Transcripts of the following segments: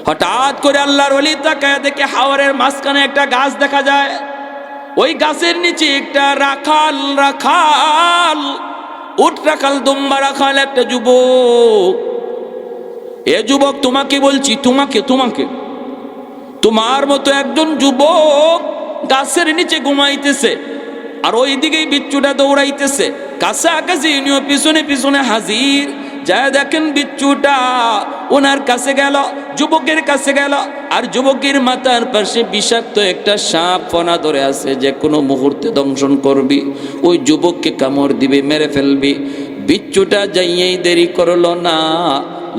হঠাৎ করে আল্লাহর ওলি তাকায় দেখে হাওরের মাঝখানে একটা গাছ দেখা যায়। ওই গাছের নিচে একটা রাখাল উট রাখাল দুম্বা রাখাল একটা যুবক। এ যুবক, তোমাকে বলছি, তোমাকে তোমার মতো একজন যুবক গাছের নিচে ঘুমাইতেছে, আর ওই দিকেই বিচ্ছুটা দৌড়াইতেছে। কাছাকাছি ইনিও পিছনে পিছনে হাজির। যা দেখেন বিচ্ছুটা ওনার কাছে গেল, যুবকের কাছে গেল, আর যুবকের মাথার পাশে বিষাক্ত একটা সাপ ফনা ধরে আছে, যে কোনো মুহূর্তে দংশন করবি, ওই যুবককে কামড় দিবে, মেরে ফেলবি। বিচ্ছুটা যাইয়েই দেরি করলো না,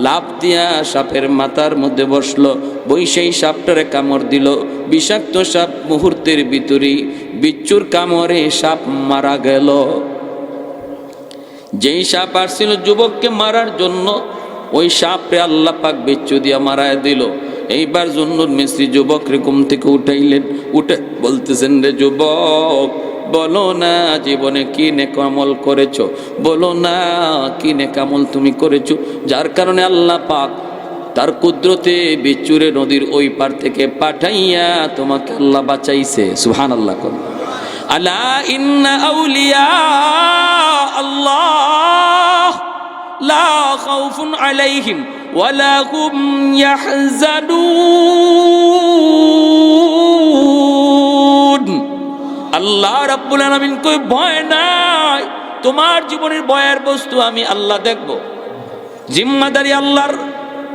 লাফ দিয়া সাপের মাথার মধ্যে বসলো, বৈশেই সাপটারে কামড় দিল। বিষাক্ত সাপ মুহূর্তের ভিতরেই বিচ্ছুর কামড়ে সাপ মারা গেল। যেই সাপ আসছিল যুবককে মারার জন্য, ওই সাপরে আল্লাহ পাক বিচ্ছু দিয়া মারায় দিল। এইবার জুন্নুন মিস্ত্রি যুবকরে ঘুম থেকে উঠাইলেন, উঠে বলতেছেন, রে যুবক, বলো না জীবনে কি নেকামল করেছো, বলো না কি নেকামল তুমি করেছো, যার কারণে আল্লাহ পাক তার কুদরতে বিচ্ছুরে নদীর ওই পার থেকে পাঠাইয়া তোমাকে আল্লাহ বাঁচাইছে। সুবহানাল্লাহ। আলা ইন্না আউলিয়া আল্লাহ লা খাউফুন আলাইহিম ওয়ালা হুম ইয়াহজানুন। আল্লাহ রাব্বুল আলামিন কই, ভয় নাই, তোমার জীবনের ভয়ের বস্তু আমি আল্লাহ দেখব। জিম্মাদারি আল্লাহর।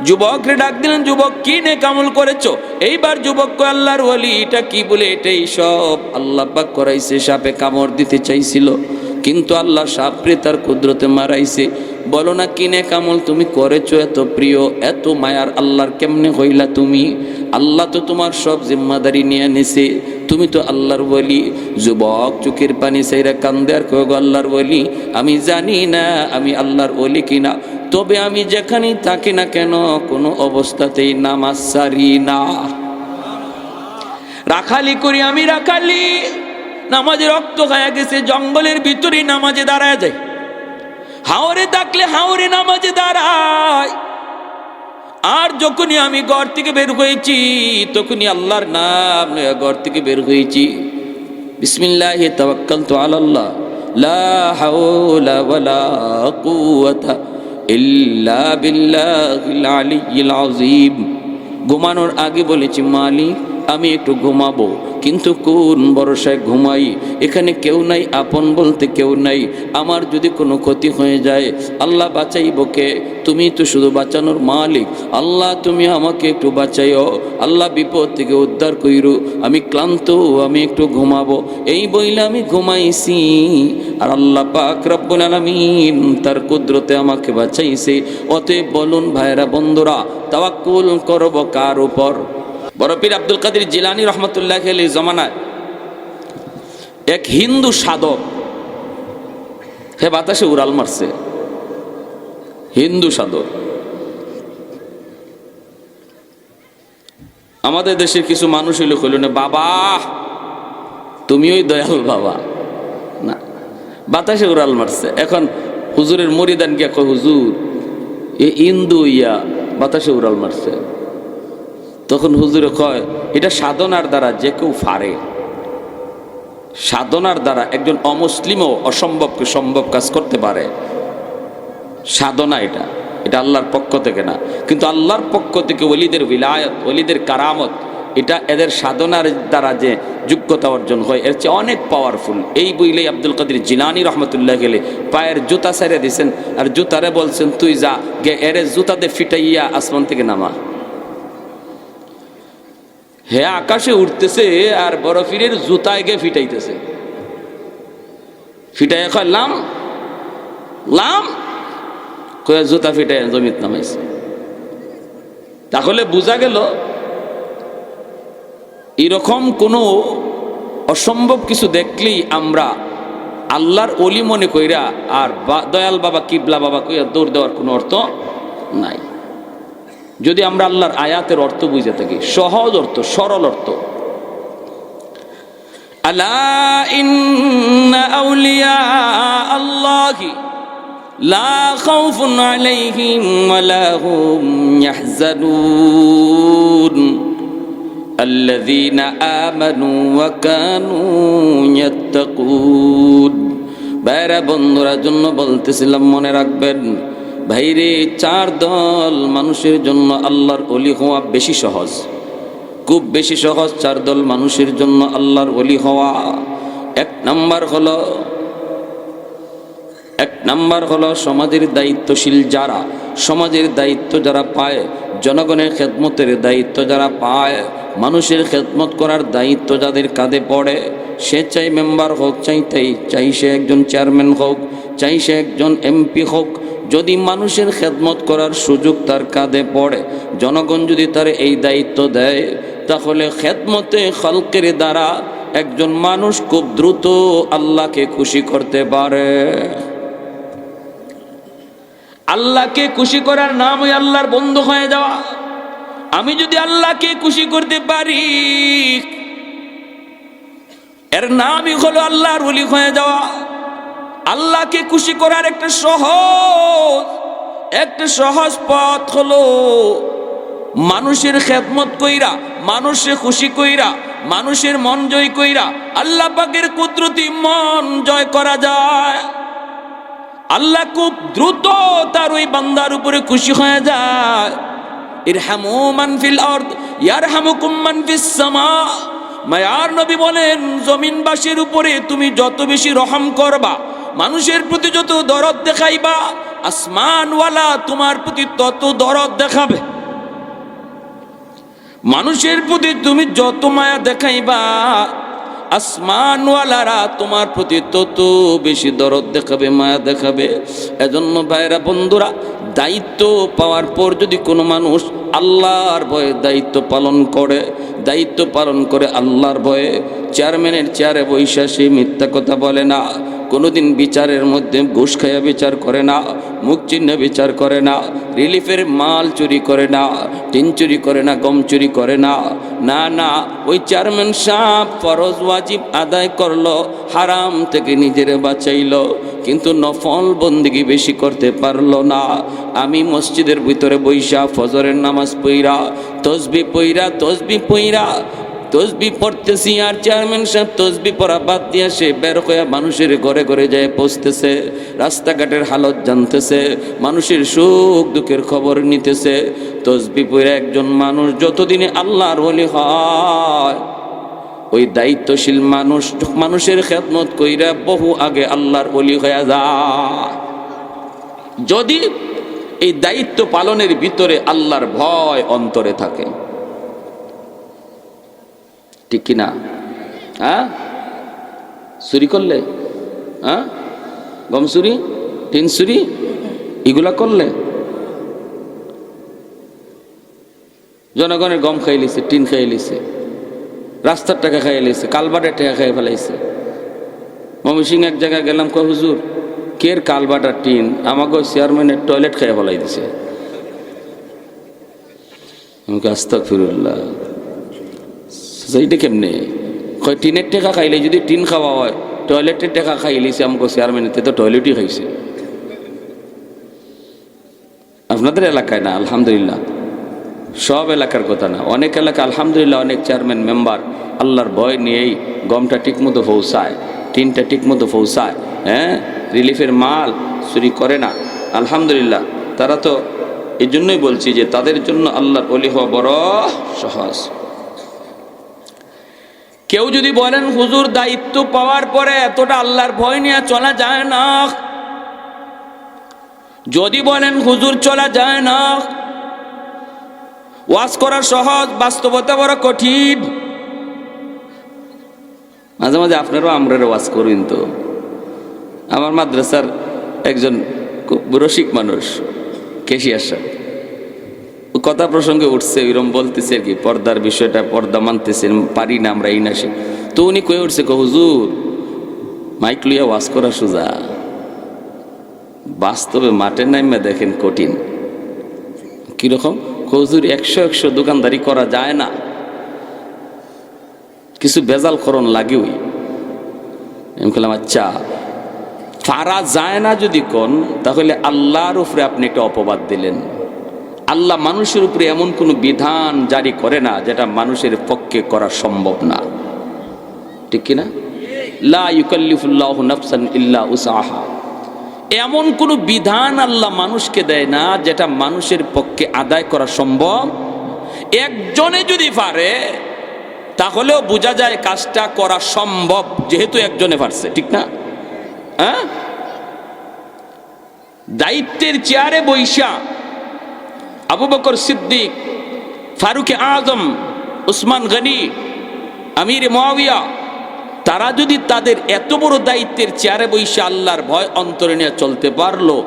যুবকরে ডাক দিলেন, যুবক কি নেকামল করেছো? এইবার যুবক কয়, আল্লাহর ওলি, এটা কি বলে, এটাই সব আল্লাহ পাক করাইছে। সাপে কামড় দিতে চাইছিল, কিন্তু আল্লাহ সাপরে তার কুদরতে মারাইছে। বলো না কি নেকামল তুমি করেছো, এত প্রিয় এত মায়ার আল্লাহর কেমনে হইলা তুমি? আল্লাহ তো তোমার সব জিম্মাদারি নিয়ে নিছে, তুমি তো আল্লাহর ওলি। যুবক চোখের পানি সাইরা কান্দে আর কয়, আল্লাহর ওলি, আমি জানি না আমি আল্লাহর ওলি কিনা, তবে আমি যেখানেই থাকি না কেন কোনো অবস্থাতেই নামাজ সারি না। রাখালি করি আমি, রাখালি নামাজে রক্ত খায়া গেছে, জঙ্গলের ভিতরে নামাজে দাঁড়ায় যায়, হাওরে থাকলে হাওরে নামাজে দাঁড়ায়। আর যখনই আমি ঘর থেকে বের হয়েছি, তখনই আল্লাহর নাম ঘর থেকে বের হয়েছি। বিসমিল্লাহি তাওয়াক্কালতু আলাল্লাহ লা হাওলা ওয়ালা কুওয়াতা ইল্লা বিল্লাহিল আলিয়্যিল আযীম। ঘুমানোর আগে বলেছি, মালিক আমি একটু ঘুমাবো, কিন্তু কোন ভরসায় ঘুমাই? এখানে কেউ নাই, আপন বলতে কেউ নাই। আমার যদি কোনো ক্ষতি হয়ে যায়, আল্লাহ বাঁচাইব কে? তুমি তো শুধু বাঁচানোর মালিক। আল্লাহ তুমি আমাকে একটু বাঁচাইও, আল্লাহ বিপদ থেকে উদ্ধার কইরো, আমি ক্লান্ত, আমি একটু ঘুমাবো। এই বইলে আমি ঘুমাইছি, আর আল্লাহ পাক রব্বুল আলামিন তার কুদরতে আমাকে বাঁচাইছে। অতএব বলুন ভাইরা বন্ধুরা, তাওয়াক্কুল করব কার উপর? বড় পীর আব্দুল কাদের জিলানী রহমতুল্লাহ আলাইহি জমানায় এক হিন্দু সাধক, হে বাতাসে উড়াল মারছে, হিন্দু সাধক। আমাদের দেশের কিছু মানুষ হইলে কইল না, বাবা তুমি ওই দয়াল বাবা না, বাতাসে উড়াল মারছে। এখন হুজুরের মরিদান গিয়া কয়, হুজুর এ হিন্দু ইয়া বাতাসে উড়াল মারছে। তখন হুজুরে কয়, এটা সাধনার দ্বারা যে কেউ পারে, সাধনার দ্বারা একজন অমুসলিমও অসম্ভবকে সম্ভব কাজ করতে পারে। সাধনা এটা আল্লাহর পক্ষ থেকে না, কিন্তু আল্লাহর পক্ষ থেকে ওলিদের বিলায়ত, ওলিদের কারামত, এটা এদের সাধনার দ্বারা যে যোগ্যতা অর্জন হয়, এর চেয়ে অনেক পাওয়ারফুল। এই বইলেই আব্দুল কাদের জিলানী রহমতুল্লাহ গেলে পায়ের জুতা ছেড়ে দিয়েছেন, আর জুতারে বলছেন, তুই যা গে এর জুতাতে ফিটাইয়া আসমান থেকে নামা। হে আকাশে উঠতেছে, আর বড় পীরের জুতায় গিয়ে ফিটাইতেছে। ফিটাইয়া কয়, লাম লাম, কয়ে জুতা ফিটাইয়া জমিত নামাইছে। তাহলে বোঝা গেল, এরকম কোনো অসম্ভব কিছু দেখলেই আমরা আল্লাহর ওলি মনে কইরা আর দয়াল বাবা, কিবলা বাবা কইরা দৌড় দেওয়ার কোনো অর্থ নাই। যদি আমরা আল্লাহর আয়াতের অর্থ বুঝে থাকি, সহজ অর্থ, সরল অর্থ, আলা ইন্না আউলিয়া আল্লাহি لا خوف عليهم ولا هم يحزنون আল্লাযীনা আমানু ওয়া কানু ইয়াত্তাকুন। ভাইরা বন্ধুরা জন্য বলতেছিলাম, মনে রাখবেন ভাইরে, 4 দল মানুষের জন্য আল্লাহর ওলি হওয়া বেশি সহজ, খুব বেশি সহজ। 4 দল মানুষের জন্য আল্লাহর ওলি হওয়া। এক নাম্বার হলো সমাজের দায়িত্বশীল যারা, সমাজের দায়িত্ব যারা পায়, জনগণের খেদমতের দায়িত্ব যারা পায়, মানুষের খেদমত করার দায়িত্ব যাদের কাঁধে পড়ে, সে চাই মেম্বার হোক, চাই সে একজন চেয়ারম্যান হোক, চাই সে একজন এমপি হোক, যদি মানুষের খেদমত করার সুযোগ তার কাঁধে পড়ে, জনগণ যদি তার এই দায়িত্ব দেয়, তাহলে খেদমতে খালকের দ্বারা একজন মানুষ খুব দ্রুত আল্লাহকে খুশি করতে পারে। আল্লাহকে খুশি করার নাম ওই আল্লাহর বন্ধু হয়ে যাওয়া। আমি যদি আল্লাহকে খুশি করতে পারি, এর নামই হলো আল্লাহর ওলি হয়ে যাওয়া। আল্লাহকে খুশি করার একটা সহজ পথ হলো মানুষের খেদমত কইরা, মানুষের খুশি কইরা, মানুষের মন জয় কইরা আল্লাহ পাকের কুদরতি মন জয় করা যায়। আল্লাহ খুব দ্রুত তার ওই বান্দার উপরে খুশি হয়ে যায়। ইরহামু মান ফিল আরদ ইয়ারহামুকুম মান ফিস সামা। মায়ার নবী বলেন, জমিনবাসীর উপরে তুমি যত বেশি রহম করবা, মানুষের প্রতি যত দরদ দেখাইবা, আসমানওয়ালা তোমার প্রতি তত দরদ দেখাবে। মানুষের প্রতি তুমি যত মায়া দেখাইবা, আসমানওয়ালারা তোমার প্রতি তত বেশি দরদ দেখাবে, মায়া দেখাবে। এজন্য ভাইরা বন্ধুরা, দায়িত্ব পাওয়ার পর যদি কোনো মানুষ আল্লাহর ভয়ে দায়িত্ব পালন করে আল্লাহর ভয়ে, চেয়ারম্যানের চেয়ারে বৈশা সে মিথ্যা কথা বলে না, কোনোদিন বিচারের মধ্যে ঘুষ খাইয়া বিচার করে না, মুখ চিহ্ন বিচার করে না, রিলিফের মাল চুরি করে না, টিন চুরি করে না, গম চুরি করে না, না, ওই চেয়ারম্যান সাহেব ফরজ ওয়াজিব আদায় করলো, হারাম থেকে নিজের বাঁচাইলো, কিন্তু নফল বন্দেগী বেশি করতে পারলো না। আমি মসজিদের ভিতরে বৈশা ফজরের নামাজ পইরা, তসবি পড়তেছি, আর চেয়ারম্যান সাহেব তসবি পড়া বাদ দিয়ে সে বের হয়ে মানুষের ঘরে ঘরে যায় পৌঁছতেছে, রাস্তাঘাটের হালত জানতেছে, মানুষের সুখ দুঃখের খবর নিতেছে। তসবি পড়া একজন মানুষ যতদিনে আল্লাহর ওলি হয়, ওই দায়িত্বশীল মানুষের খেদমত কইরা বহু আগে আল্লাহর ওলি হয়ে যায়। যদি এই দায়িত্ব পালনের ভিতরে আল্লাহর ভয় অন্তরে থাকে, ঠিক কিনা? চুরি করলে, গম চুরি, টিন চুরি, এগুলা করলে জনগণের গম খাই লিছে, টিন খাই লিছে, রাস্তার টাকা খাই লিছে, কালবাটের টাকা খাই ফেলাইছে। ময়মনসিংহ এক জায়গায় গেলাম, কয় হুজুর কের কালবাটার টিন আমাকে চেয়ারম্যানের টয়লেট খাই ফেলাই দিছে। আমাকে আস্তাগফিরুল্লাহ, সেইটা কেমনে? কয় টিনের টাকা খাইলে যদি টিন খাওয়া হয়, টয়লেটের টাকা খাইলেছে আমাকে চেয়ারম্যানের, তো টয়লেটই খাইছে। আপনাদের এলাকায় না, আলহামদুলিল্লাহ, সব এলাকার কথা না, অনেক এলাকা আলহামদুলিল্লাহ, অনেক চেয়ারম্যান মেম্বার আল্লাহর ভয় নিয়েই গমটা ঠিকমতো পৌঁছায়, টিনটা ঠিকমতো পৌঁছায়, রিলিফের মাল চুরি করে না, আলহামদুলিল্লাহ। তারা তো এই জন্যই বলছি যে তাদের জন্য আল্লাহর ওলি হওয়া বড় সহজ। কেউ যদি বলেন হুজুর দায়িত্ব পাওয়ার পরে এতটা আল্লাহর ভয় নিয়ে চলা যায় না, যদি বলেন হুজুর চলা যায় না, ওয়াজ করা সহজ, বাস্তবতা বড় কঠিন। মাঝে মাঝে আপনারাও আমরাও ওয়াজ করুন। তো আমার মাদ্রাসার একজন খুব রসিক মানুষ, কেশিয়ার সাহেব, কথা প্রসঙ্গে উঠছে, এরকম বলতেছে আর কি, পর্দার বিষয়টা, পর্দা মানতেছেন পারি না আমরা, এই না সে। তো উনি কয়ে উঠছে, হুজুর মাইক লইয়া ওয়াজ করা সোজা, বাস্তবে মাঠে নাইমা দেখেন কঠিন। কিরকম? হুজুর 100 দোকানদারি করা যায় না, কিছু বেজাল করণ লাগে। ওই আমি বললাম আচ্ছা, পারা যায় না যদি কোন, তাহলে আল্লাহর উপরে আপনি একটা অপবাদ দিলেন। আল্লাহ মানুষের উপরে এমন কোনো বিধান জারি করে না যেটা মানুষের পক্ষে করা সম্ভব না, ঠিক কিনা? লা ইউকাল্লিফুল্লাহু নাফসান ইল্লা উসাহা। এমন কোনো বিধান আল্লাহ মানুষকে দেয় না যেটা মানুষের পক্ষে আদায় করা সম্ভব। একজনে যদি পারে তাহলেও বোঝা যায় কাজটা করা সম্ভব, যেহেতু একজনে পারছে, ঠিক না? হ্যাঁ, দায়িত্বের চেয়ারে বৈশা আবু বকর সিদ্দিক, ফারুক আজম, উসমান গনি, আমির মুয়াবিয়া, তারা যদি তাদের এত বড় দায়িত্বের চেয়ারে বৈশা আল্লাহর ভয় অন্তরে নিয়ে চলতে পারলো,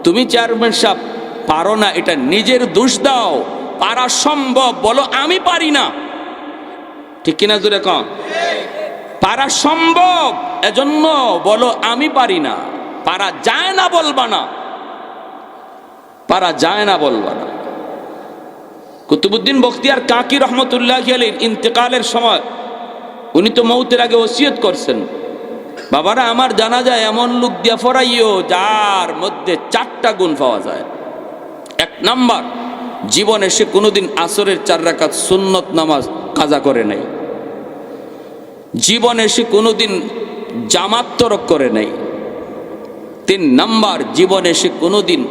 তুমি চেয়ারম্যান সাহেব পারো না, এটা নিজের দোষ দাও। পারা সম্ভব বলো আমি পারি না, ঠিক কিনা? জোরে কম। পারা সম্ভব এজন্য বলো আমি পারি না। পারা যায় না বলবা না, পারা যায় না বলবা না। কুতুবউদ্দিন বখতিয়ার কাকি রহমতুল্লাহি আলাইহির ইন্তেকালের সময় উনি তো মৌতের আগে ওসিয়ত করছেন, বাবারা আমার জানাজায় এমন লোক দিয়া ফরাইও যার মধ্যে 4টা গুণ পাওয়া যায়। 1 নাম্বার, জীবনে সে কোনোদিন আসরের 4 রাকাত সুন্নত নামাজ কাজা করে নাই, জীবনে সে কোনোদিন জামাত তরক করে নাই। 3 নাম্বার, জীবনে সে কোনোদিন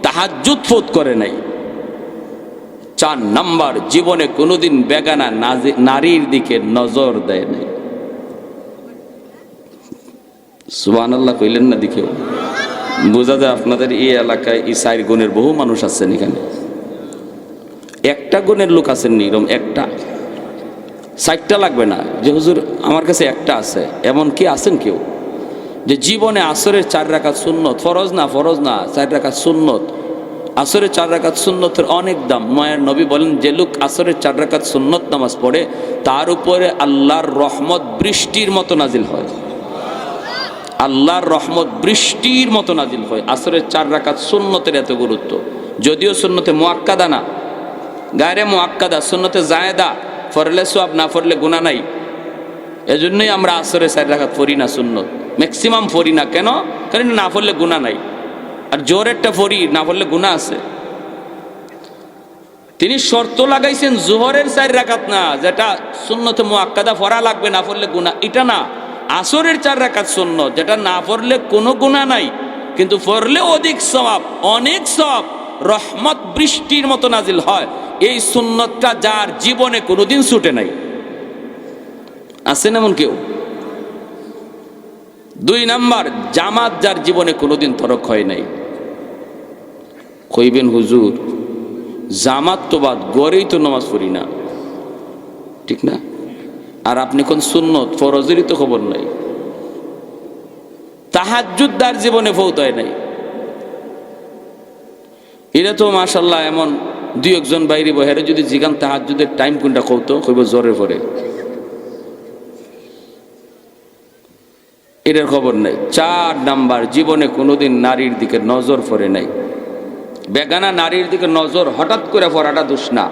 তাহাজ্জুদ ফৌত করে নাই। 4 নাম্বার, জীবনে কোনোদিন বেগানা নারীর দিকে নজর দেয় নাই। সুবহানাল্লাহ কইলেন না? দেখেও বোঝা যায় আপনাদের এই এলাকায় এই 4 গুণের বহু মানুষ আছেন। এখানে 1টা গুণের লোক আছেন নি, এরকম 1টা, 4টা লাগবে না যে হুজুর আমার কাছে 1টা আছে, এমন কি আছেন কেউ যে জীবনে আসরের 4 রাকাত সুন্নত, ফরজ না 4 রাকাত সুন্নত, আসরের 4 রাকাত সুন্নতের অনেক দাম। মায়ের নবী বলেন যে লোক আসরের 4 রাকাত সুন্নত নামাজ পড়ে তার উপরে আল্লাহর রহমত বৃষ্টির মতো নাজিল হয়, আল্লাহর রহমত বৃষ্টির মতো নাজিল হয়। আসরের 4 রাকাত সুন্নতের এত গুরুত্ব, যদিও সুন্নতে মুআক্কাদা না, গায়রে মুআক্কাদা, সুন্নতে জায়েদা, পড়লে সওয়াব না পড়লে গুনাহ নাই। এজন্যই আমরা আসরের 4 রাকাত পড়ি না, সুন্নত ম্যাক্সিমাম পড়ি না। কেন? কারণ না পড়লে গুনাহ নাই, আর জোরেরটা পড়ি না পড়লে গুনাহ আছে। তিনি শর্ত লাগাইছেন জোহরের 4 রাকাত না, যেটা সুন্নতে মুআক্কাদা পড়া লাগবে, না পড়লে গুনাহ, এটা না। আসরের 4 রাকাত সুন্নত, যেটা না পড়লে কোনো গুনাহ নাই, কিন্তু পড়লে অধিক সওয়াব, অনেক সওয়াব, রহমত বৃষ্টির মতো নাজিল হয়। এই সুন্নতটা যার জীবনে কোনোদিন ছুটে নাই, আছেন এমন কেউ? 2 নাম্বার, জামাত যার জীবনে কোনোদিন তরক হয় নাই। কইবেন হুজুর জামাত তো বাদ, গড়েই তো নামাজ পড়ি না, ঠিক না? আর আপনি কোন সুন্নত ফরজেরই তো খবর নাই। তাহাজ্জুদ যার জীবনে ফৌত হয় নাই, এরা তো মাশাআল্লাহ এমন 2-1 জন বাইরে বহেরে যদি জিগান তাহাজ্জুদের টাইম কোনটা কইতো, কইব জোরে পড়ে, এটার খবর নাই। 4 নাম্বার, জীবনে কোনোদিন নারীর দিকে নজর পড়ে নাই। বেগানা নারীর দিকে নজর হঠাৎ করে পড়াটা দোষ না,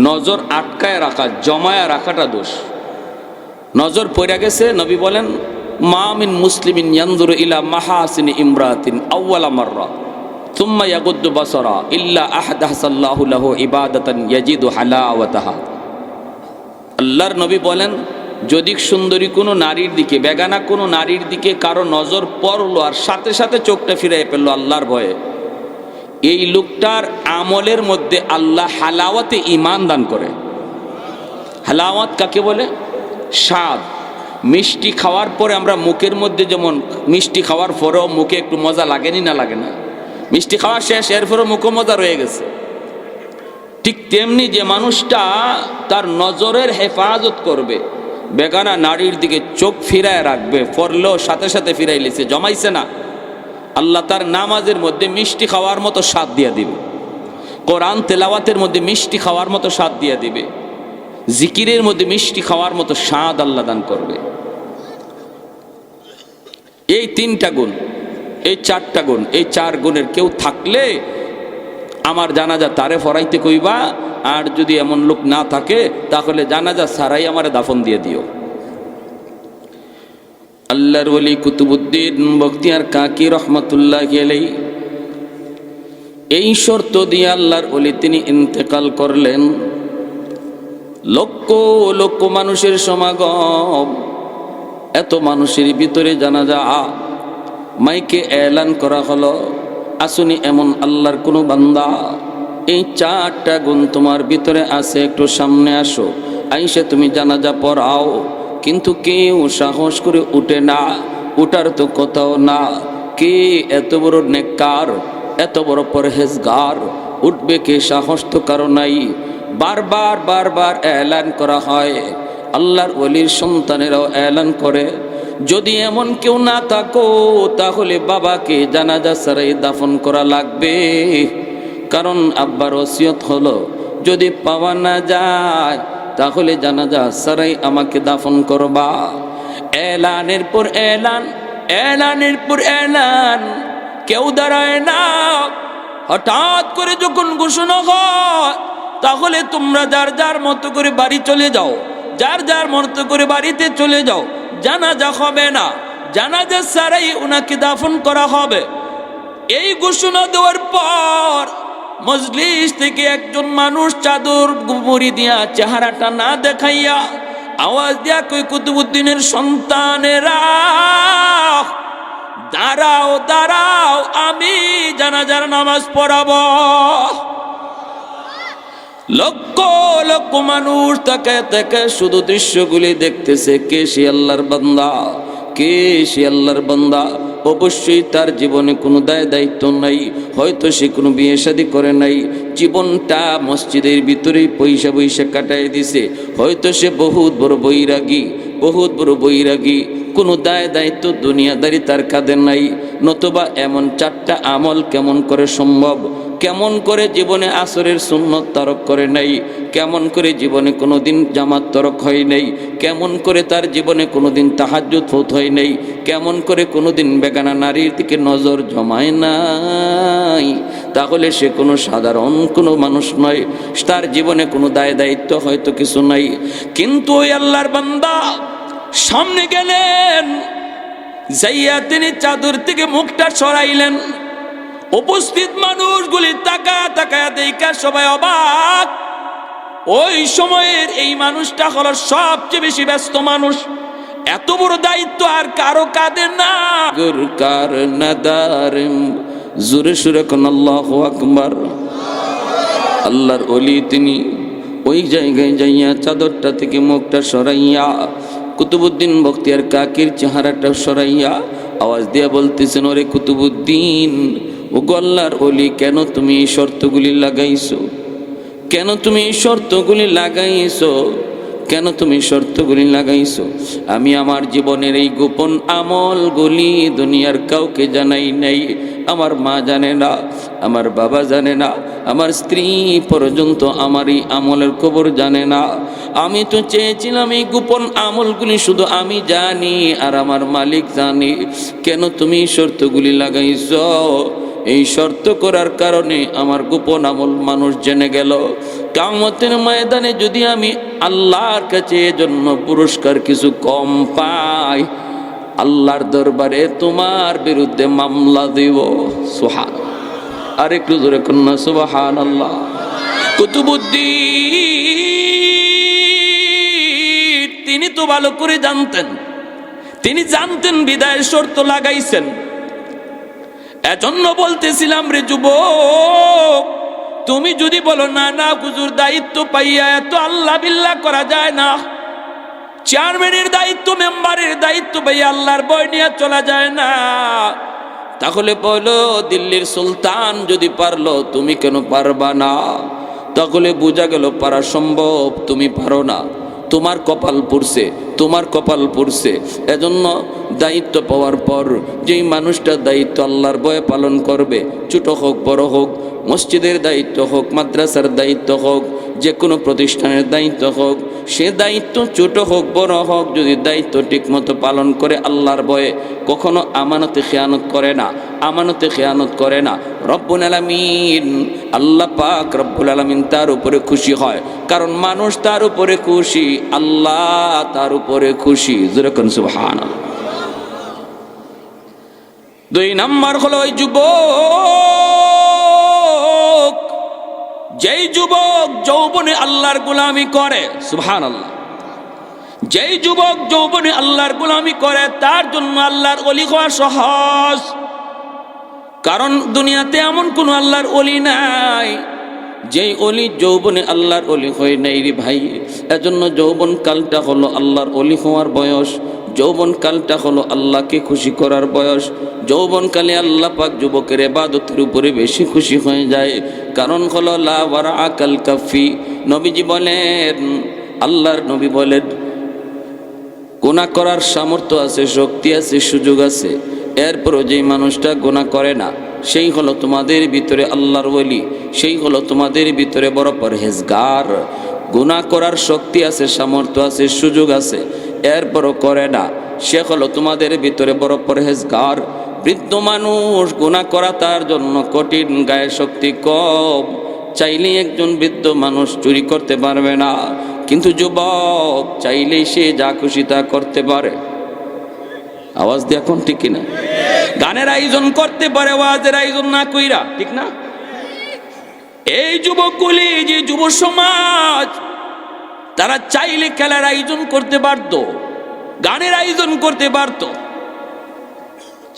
নজর আটকায় রাখা, জমায়া রাখাটা দোষ। নজর পড়ে গেছে, নবী বলেন মা মিন মুসলিমিন ইয়ানজুরু ইলা মাহাসিনি ইমরাতিন আউওয়ালা মাররা সুম্মা ইয়াগুদ্দু বাসারা ইল্লা আহদাসাল্লাহু লাহু ইবাদাতান ইয়াজিদু হালাওয়াতাহা। আল্লাহর নবী বলেন যদি সুন্দরী কোনো নারীর দিকে, বেগানা কোনো নারীর দিকে কারো নজর পড়লো আর সাথে সাথে চোখটা ফিরাই ফেললো আল্লাহর ভয়ে, এই লোকটার আমলের মধ্যে আল্লাহ হালাওয়াতে ঈমান দান করে। হালাওয়াত কাকে বলে? স্বাদ। মিষ্টি খাওয়ার পরে আমরা মুখের মধ্যে, যেমন মিষ্টি খাওয়ার পরেও মুখে একটু মজা লাগেনি না লাগে না, মিষ্টি খাওয়া শেষ এরপরেও মুখে মজা রয়ে গেছে, ঠিক তেমনি যে মানুষটা তার নজরের হেফাজত করবে, বেগানা নারীর দিকে চোখ ফিরায় রাখবে, পড়লেও সাথে সাথে ফিরাইলেছে, জমাইছে না, আল্লাহ তার নামাজের মধ্যে মিষ্টি খাওয়ার মতো স্বাদ দিয়ে দিবে, কোরআন তেলাওয়াতের মধ্যে মিষ্টি খাওয়ার মতো স্বাদ দিয়ে দিবে, জিকিরের মধ্যে মিষ্টি খাওয়ার মতো স্বাদ আল্লাহ দান করবে। এই 3টা গুণ, এই 4টা গুণ, এই 4 গুণের কেউ থাকলে আমার জানাজা তারে ফরাইতে কইবা, আর যদি এমন লোক না থাকে তাহলে জানাজা সারাই আমারে দাফন দিয়ে দিও। আল্লাহর ওলি কুতুবউদ্দিন বখতিয়ার কাকি রহমতুল্লাহি আলাইহি এই শর্ত দিয়ে আল্লাহর ওলি তিনি ইন্তেকাল করলেন। লক্ষ লক্ষ মানুষের সমাগম, এত মানুষের ভিতরে জানাজা মাইকে এলান করা হলো, আসুনি এমন আল্লাহর কোনো বান্দা, এই 4টা গুণ তোমার ভিতরে আছে, একটু সামনে আসো, আইসা তুমি জানাজা পড়াও। কিন্তু কেউ সাহস করে উঠে না, উঠার তো কোথাও না। কে এত বড় নেককার, এত বড় পরহেজগার, উঠবে কে? সাহস তো কারো নাই। বারবার বারবার এলান করা হয়, আল্লাহর ওলির সন্তানেরাও এলান করে, যদি এমন কেউ না থাকো তাহলে বাবাকে জানাজা ছাড়াই দাফন করা লাগবে। কারণ আব্বার ওসিয়ত হলো, যদি পাওয়া না যায় তাহলে জানাজা ছাড়াই আমাকে দাফন করবা। এলানের পর এলান, এলানের পর এলান, কেউ দাঁড়ায় না। হঠাৎ করে যখন ঘোষণা হয় তাহলে তোমরা যার যার মতো করে বাড়ি চলে যাও, যার যার মতো করে বাড়িতে চলে যাও, জানাজা হবে না, জানাজা ছাড়াই ওনাকে দাফন করা হবে। এই ঘোষণা দেওয়ার পর মজলিস থেকে একজন মানুষ চাদর মুড়ি দিয়া, চেহারাটা না দেখাইয়া আওয়াজ দিয়া কই, কুতুবউদ্দিনের সন্তানেরা দাঁড়াও দাঁড়াও, আমি জানাজার নামাজ পড়াবো। লক্ষ লক্ষ মানুষ তাকায় তাকায় শুধু দৃশ্যগুলি দেখতেছে। কে সে আল্লাহর বান্দা? কে সে আল্লাহর বান্দা? অবশ্যই তার জীবনে কোনো দায় দায়িত্ব নাই, হয়তো সে কোনো বিয়ে শাদী করে নাই, জীবনটা মসজিদের ভিতরেই পয়সা পয়সা কাটায় দিছে, হয়তো সে বহুত বড় বৈরাগী, বহুত বড় বৈরাগী, কোনো দায় দায়িত্ব দুনিয়াদারি তার কাঁধে নাই। নতুবা এমন 4টা আমল কেমন করে সম্ভব? কেমন করে জীবনে আসরের সুন্নত তরক করে নাই? কেমন করে জীবনে কোনো দিন জামাত তরক হয় নাই? কেমন করে তার জীবনে কোনো দিন তাহাজ্জুদ ফৌত হয় নাই? কেমন করে কোনো দিন বেগানা নারীর দিকে নজর জমায় নাই? তাহলে সে কোনো সাধারণ কোনো মানুষ নয়, তার জীবনে কোনো দায় দায়িত্ব হয়তো কিছু নাই। কিন্তু ওই আল্লাহর বান্দা সামনে গেলেন, যাইয়া তিনি চাদর থেকে মুখটা সরাইলেন। উপস্থিত মানুষগুলি তাকায়া তাকায়া দেখা সবাই অবাক। ওই সময়ের এই মানুষটা হলো সবচেয়ে বেশি ব্যস্ত মানুষ, এত বড় দায়িত্ব আর কারো কাঁধে না। কার নাদার জোরে সুরে কোন আল্লাহু আকবার। আল্লাহর ওলি তিনি ওই জায়গায় যাইয়া চাদরটা থেকে মুখটা সরাইয়া, কুতুবউদ্দিন বখতিয়ার কাকির চেহারাটা সরাইয়া আওয়াজ দিয়া বলতেছেন, ওরে কুতুবউদ্দিন, ও আল্লাহর ওলি, কেন তুমি এই শর্তগুলি লাগাইছো? কেন তুমি এই শর্তগুলি লাগাইছো? কেন তুমি শর্তগুলি লাগাইছো? আমি আমার জীবনের এই গোপন আমলগুলি দুনিয়ার কাউকে জানাই নাই। আমার মা জানে না, আমার বাবা জানে না, আমার স্ত্রী পর্যন্ত আমার এই আমলের খবর জানে না। আমি তো চেয়েছিলাম এই গোপন আমলগুলি শুধু আমি জানি আর আমার মালিক জানি। কেন তুমি শর্তগুলি লাগাইছো? এই শর্ত করার কারণে আমার গোপন আমল মানুষ জেনে গেল। কিয়ামতের ময়দানে যদি আমি আল্লাহর কাছে এজন্য পুরস্কার কিছু কম পাই, আল্লাহর দরবারে তোমার বিরুদ্ধে মামলা দেব। সুবহান, আর একটু জোরে কন্যা সুবহানাল্লাহ। কুতুবউদ্দিন তিনি তো ভালো করে জানতেন, তিনি জানতেন বিদায়ের শর্ত লাগাইছেন। এজন্য বলতেছিলাম, রে যুবক, তুমি যদি বলো না না হুজুর, দায়িত্ব পাইয়া এত আল্লাহ বিল্লাহ করা যায় না, চেয়ারম্যানের দায়িত্ব, মেম্বারের দায়িত্ব পাইয়া আল্লাহর ভয় নিয়ে চলা যায় না, তাহলে বলো দিল্লির সুলতান যদি পারলো তুমি কেন পারবা না? তাহলে বোঝা গেল পারা সম্ভব, তুমি পারো না, তোমার কপাল পড়ছে, তোমার কপাল পড়ছে। এজন্য দায়িত্ব পাওয়ার পর যেই মানুষটা দায়িত্ব আল্লাহর ভয়ে পালন করবে, ছোট হোক বড় হোক, মসজিদের দায়িত্ব হোক, মাদ্রাসার দায়িত্ব হোক, যে কোনো প্রতিষ্ঠানের দায়িত্ব হোক, সে দায়িত্ব ছোট হোক বড় হোক, যদি দায়িত্ব ঠিকমতো পালন করে আল্লাহর ভয়ে, কখনো আমানতে খেয়ানত করে না, আমানতে খেয়ানত করে না, রব্বুল আলামিন আল্লাহ পাক রব্বুল আলামিন তার উপরে খুশি হয়। কারণ মানুষ তার উপরে খুশি, আল্লাহ তার উপরে খুশি। যেরকম সুবহানাল্লাহ। 2 নাম্বার হলো ওই যুবক যেই যুবক যৌবনে আল্লাহর গোলামি করে, সুবহানাল্লাহ, যেই যুবক যৌবনে আল্লাহর গোলামি করে তার জন্য আল্লাহর ওলি হওয়া সহজ। কারণ দুনিয়াতে এমন কোন আল্লাহর ওলি নাই যেই ওলি যৌবনে আল্লাহর ওলি হয় নাই রে ভাই। এজন্য যৌবন কালটা হলো আল্লাহর ওলি হওয়ার বয়স, যৌবন কালটা হলো আল্লাহকে খুশি করার বয়স। যৌবন কালে আল্লাহ পাক যুবকের ইবাদতের উপরে বেশি খুশি হয়ে যায়। কারণ হলো লা ওয়ারা আকাল কাফি। নবীজি বলেন, আল্লাহর নবী বলেন, গুনাহ করার সামর্থ্য আছে, শক্তি আছে, সুযোগ আছে, এরপরও যেই মানুষটা গুনাহ করে না সেই হলো তোমাদের ভিতরে আল্লাহর ওলি, সেই হলো তোমাদের ভিতরে বড় পরহেজগার। গুনাহ করার শক্তি আছে, সামর্থ্য আছে, সুযোগ আছে, এরপরও করে না, সে হলো তোমাদের ভিতরে বড় পরহেজগার। বৃদ্ধ মানুষ গুনাহ করা তার জন্য কঠিন, গায়ে শক্তি কম, চাইলেই একজন বৃদ্ধ মানুষ চুরি করতে পারবে না, কিন্তু যুবক চাইলেই সে যা খুশি তা করতে পারে। আওয়াজ দিয়ে এখন ঠিক কিনা? গানের আয়োজন করতে পারে, ওয়াজের আয়োজন না কইরা, ঠিক না? এই যুবকগুলি, যে যুব সমাজ, তারা চাইলে খেলার আয়োজন করতে পারত, গানের আয়োজন করতে পারত।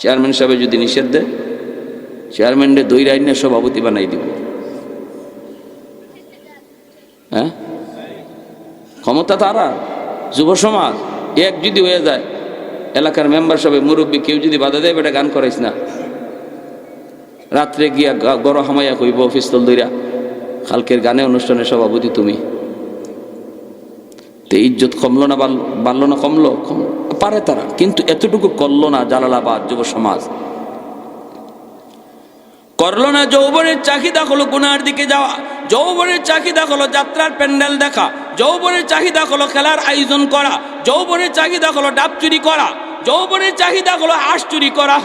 চেয়ারম্যান সাহেব যদি নিষেধ দেয়, চেয়ারম্যানরে দুই রাইনে সভাপতি বানাই দিব। হ্যাঁ, ক্ষমতা তারা, যুব সমাজ এক যদি হয়ে যায়, এলাকার মেম্বার সবে মুরব্বী কেউ যদি বাধা দেয়, বেটা গান করাইস না, রাত্রে গিয়া গড় হামাইয়া কইব পিস্তল দইরা, কালকের গানে অনুষ্ঠানের সভাপতি তুমি। তো ইজ্জত কমলো না বাড়লো না? কমলো পারে তারা, কিন্তু এতটুকু করলো না জালালাবাদ যুব সমাজ, করলো না। যৌবনের চাহিদা হলো গুনার দিকে যাওয়া, যৌবনের চাহিদা হলো যাত্রার প্যান্ডেল দেখা, যৌবনের চাহিদা হলো খেলার আয়োজন করা, যৌবনের চাহিদা হলো ডাব চুরি করা, যৌবনের চাহিদা হলো হাঁস চুরি করা।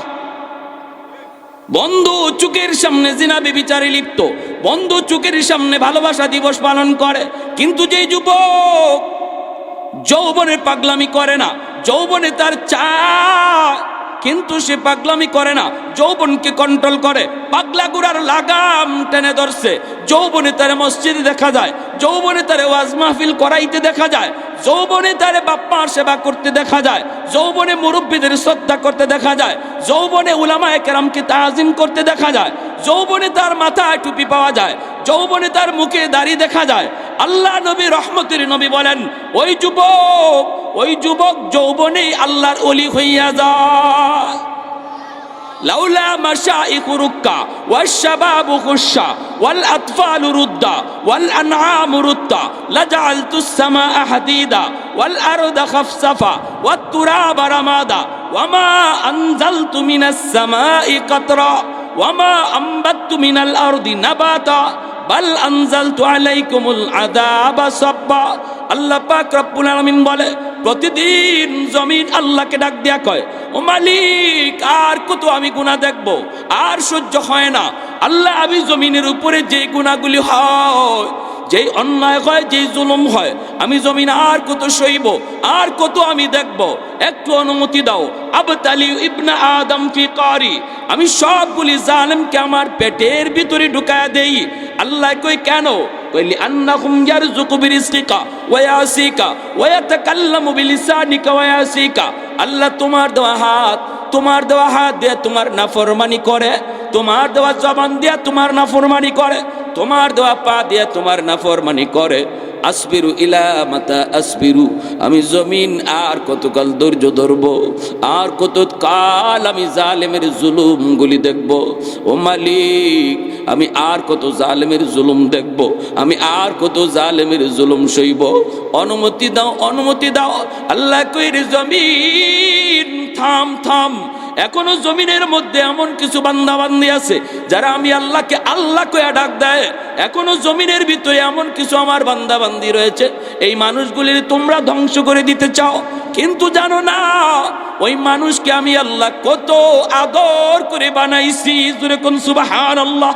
বন্ধু চোখের সামনে জিনা ব্যভিচারে লিপ্ত, বন্ধু চোখের সামনে ভালোবাসা দিবস পালন করে, কিন্তু যে যুবক যৌবনে পাগলামি করে না, যৌবনে তার চায় কিন্তু সে পাগলামি করে না, যৌবনকে কন্ট্রোল করে, পাগলা গুড়ার লাগাম টেনে ধরছে। যৌবনে তারে মসজিদে দেখা যায়, যৌবনে তারে ওয়াজ মাহফিল করাইতে দেখা যায়, যৌবনে তারে বাপ্পার সেবা করতে দেখা যায়, যৌবনে মুরব্বীদের শ্রদ্ধা করতে দেখা যায়, যৌবনে উলামায়ে কেরামকে তাজিম করতে দেখা যায়, যৌবনে তার মাথায় টুপি পাওয়া যায়, যৌবনে তার মুখে দাড়ি দেখা যায়। আল্লাহ নবী রহমতের নবী বলেন, ওই যুবক যৌবনেই আল্লাহর ওলি হইয়া যায়। লাউলা মাশাইখু রুক্কা ওয়াশ-শাবাবু খুশশা ওয়াল আতফালু রুদ্দা ওয়াল আনআমু রুদ্দা লাজআলতুস সামাআ হাদিদা ওয়াল আরদা খাফসাফা ওয়াত তুরাবা রামাদা ওয়ামা আনজালতু মিনাস সামাই কাতরা ওয়ামা আম্বাততু মিনাল আরদি নাবাতা বাল আনজালতু আলাইকুমুল আযাবা সাব্বা। আল্লাহ পাক রব্বুল আলামিন বলে, প্রতিদিন জমিন আল্লাহকে ডাক দিয়া কয়, ও মালিক, আর কত আমি গুনাহ দেখবো, আর সহ্য হয় না। আল্লাহ, আমি জমিনের উপরে যে গুনাহগুলি হয়, যেই অন্যায় হয়, যেই জুলুম হয়, আমি জমিন আর কত সইব, আর কত আমি দেখব, একটু অনুমতি দাও। আবতালি ইবনা আদম ফি কারি, আমি সবগুলি জালেমকে আমার পেটের ভিতরে ঢুকায়া দেই। আল্লাহ কই কেন? কইলি আন্নাহুম ইয়ারযুকু বিরিজকিকা ওয়া ইয়াসিকা ওয়া ইয়াতাকাল্লামু বিলিসানিকা ওয়া ইয়াসিকা। আল্লাহ তোমার দেওয়া হাত দিয়ে তোমার নাফরমানি করে, তোমার দেওয়া জবান দিয়ে তোমার নাফরমানি করে, তোমার দেওয়া পা দিয়ে তোমার নাফরমানি করে। আসবিরু ইলা মাতা আসবিরু, আমি জমিন আর কতকাল ধৈর্য ধরব, আর কত কাল আমি জালেমের জুলুমগুলি দেখব। ও মালিক, আমি আর কত জালেমের জুলুম দেখব, আমি আর কত জালেমের জুলুম সইব, অনুমতি দাও, অনুমতি দাও। আল্লাহ কইরে, জমিন থাম থাম, এখনো জমিনের মধ্যে এমন কিছু বান্দা বান্দি আছে যারা আমি আল্লাহকে আল্লাহ কইয়া ডাক দেয়। এখনো জমিনের ভিতরে এমন কিছু আমার বান্দা বান্দি রয়েছে, এই মানুষগুলির তোমরা ধ্বংস করে দিতে চাও, কিন্তু জানো না ওই মানুষকে আমি আল্লাহ কত আদর করে বানাইছি। জোরে কোন সুবহানাল্লাহ।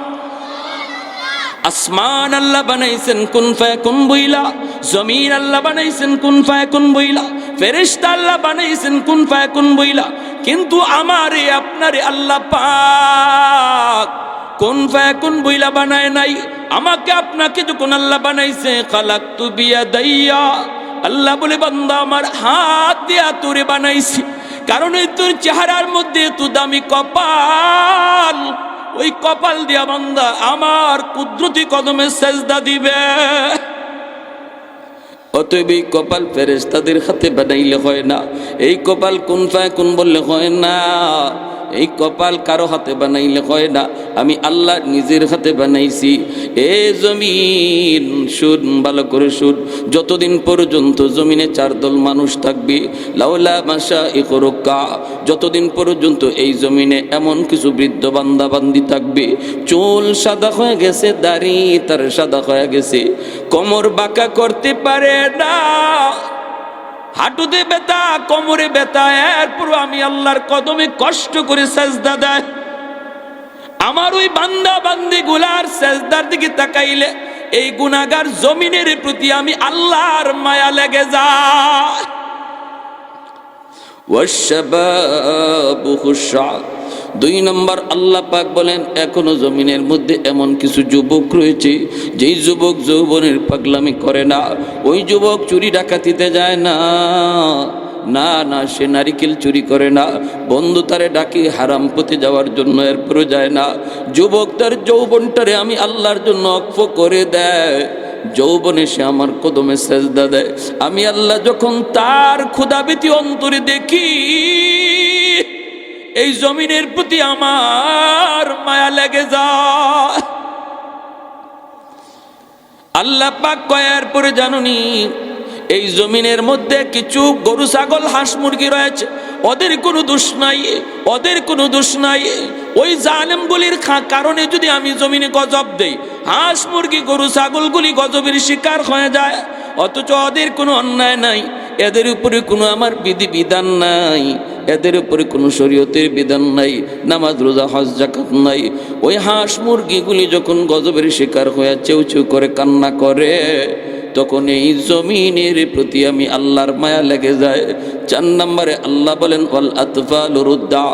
আসমান আল্লাহ বানাইছেন কুন ফায়াকুন বইলা, জমিন আল্লাহ বানাইছেন কুন ফায়াকুন বইলা, ফেরেশতা আল্লাহ বানাইছেন কুন ফায়াকুন বইলা, কিন্তু আমারে আপনারে আল্লাহ পাক কুন ফায়াকুন বইলা বানায় নাই। আমাকে আপনাকে যখন আল্লাহ বানাইছে খালাকতু বিয়াদাইয়া, আল্লাহ বলে বান্দা আমার হাত দিয়া তোরে বানাইছি, কারণ এই তোর চেহারার মধ্যে এত দামি কপাল, ওই কপাল দিয়া বান্দা আমার কুদরতি কদমে সেজদা দিবে। অতএব এই কপাল ফেরেশতাদের হাতে বানাইলে হয় না, এই কপাল কুন ফায়াকুন বললে হয় না, এই কপাল কারো হাতে বানাইলে হয় না, আমি আল্লাহ নিজের হাতে বানাইছি। এ জমিন শুন, ভালো করে শুন, যতদিন পর্যন্ত জমিনে চার দল মানুষ থাকবে, লাউলা মাশাইখুরকা, যতদিন পর্যন্ত এই জমিনে এমন কিছু বৃদ্ধ বান্দা বান্দি থাকবে, চুল সাদা হয়ে গেছে, দাড়ি তার সাদা হয়ে গেছে, কোমর বাঁকা করতে পারে না, হাঁটুতে ব্যথা, কোমরে ব্যথা, এরপর আমি আল্লাহর কদমে কষ্ট করে সেজদা দেয়। আমার ওই বান্দা বান্দি গুলার সেজদার দিকে তাকাইলে এই গুনাহগার জমিনের প্রতি আমি আল্লাহর মায়া লেগে যায়। ওয়াশবাবু খুশা, 2 নম্বর আল্লাহ পাক বলেন এখনো জমিনের মধ্যে এমন কিছু যুবক রয়েছে যেই যুবক যৌবনের পাগলামি করে না, ওই যুবক চুরি ডাকাতিতে যায় না, না না সে নারিকেল চুরি করে না, বন্ধু তারে ডাকি হারাম পথে যাওয়ার জন্য, এরপরও যায় না। যুবক তার যৌবনটারে আমি আল্লাহর জন্য অক্ফ করে দেয়, যৌবনে সে আমার কদমে সেজদা দেয়। আমি আল্লাহ যখন তার ক্ষুধাবীতি অন্তরে দেখি, এই জমিনের প্রতি আমার মায়া লেগে যায়। আল্লাহ পাক কয়ার পরে জানুনি, এই জমিনের মধ্যে কিছু গরু ছাগল হাঁস মুরগি রয়েছে, ওদের কোনো দোষ নাই, ওদের কোনো দোষ নাই। ওই জালেমগুলির কারণে যদি আমি জমিনে গজব দেই, হাঁস মুরগি গরু ছাগলগুলি গজবের শিকার হয়ে যায়, অথচ ওদের কোনো অন্যায় নাই, এদের উপরে কোনো আমার বিধি বিধান নাই, এদের উপরে কোনো শরীয়তের বিধান নাই, নামাজ রোজা হজ যাকাত নাই। ওই হাঁস মুরগিগুলি যখন গজবের শিকার হয়ে চেউ চেউ করে কান্না করে, তখন এই জমিনের প্রতি আমি আল্লাহর মায়া লেগে যায়। 4 নম্বরে আল্লাহ বলেন ওয়াল আতফালু রুদ্দা,